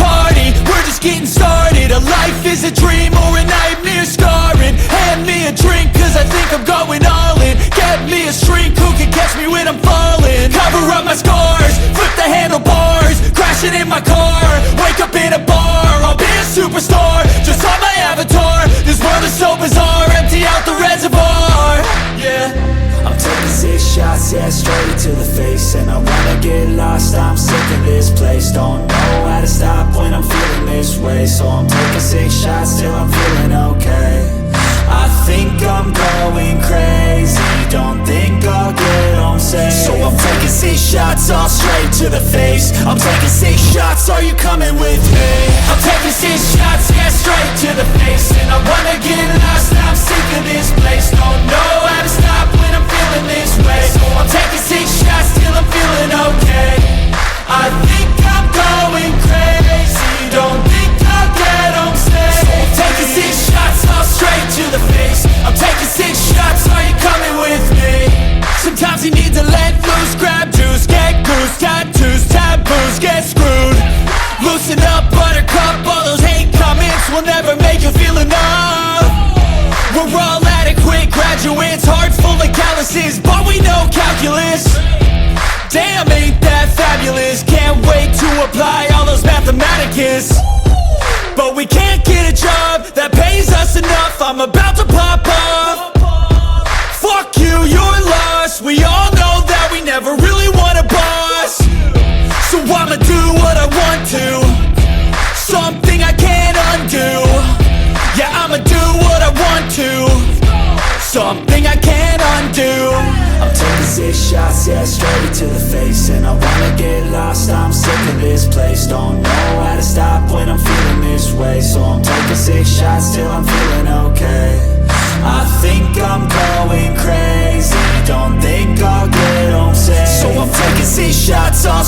party, we're just getting started. A life is a dream or a nightmare scarring. Hand me a drink cause I think I'm going all in. Get me a shrink who can catch me when I'm falling. Cover up my scars, flip the handlebars, crashing in my car, wake up in a bar. I'll be a superstar, just on my avatar. This world is so bizarre, empty out the reservoir. Yeah, I'm taking 6 shots, yeah, straight to the face. And I wanna get lost, I'm sick of this place. Don't know how to stop when I'm feeling this way. So I'm taking 6 shots till I'm feeling okay. I think I'm going crazy, don't think I'll get home safe. So I'm taking 6 shots, all straight to the face. I'm taking 6 shots, are you coming with me? I'm taking 6 shots, yeah, straight to the face. And I wanna get lost, I'm sick of this place. Don't know how to stop when I'm feeling this way. So I'm taking 6 shots till I'm feeling okay. I think I'm going crazy, don't think I'll get home safe. So I'm taking 6 shots, all straight to the face. I'm taking 6 shots, are you coming with me? Sometimes you need to let loose, grab juice, get goose, tattoos, taboos, get screwed. Loosen up, buttercup, all those hate comments will never make you feel enough. We're all adequate graduates, heart full of calluses, but we know calculus. Damn, ain't that fabulous? Can't wait to apply all those mathematicus. But we can't get a job that pays us enough. I'm about to pop off. Fuck you, you're lost. We all know that we never really want a boss. So I'ma do what I want to, something I can't undo. Yeah, I'ma do what I want to, something I can't undo. I'm taking 6 shots, yeah, straight to the face. And I wanna get lost, I'm sick of this place. Don't know how to stop when I'm feeling this way. So I'm taking 6 shots till I'm feeling okay. I think I'm going crazy, don't think I'll get home safe. So I'm taking 6 shots, all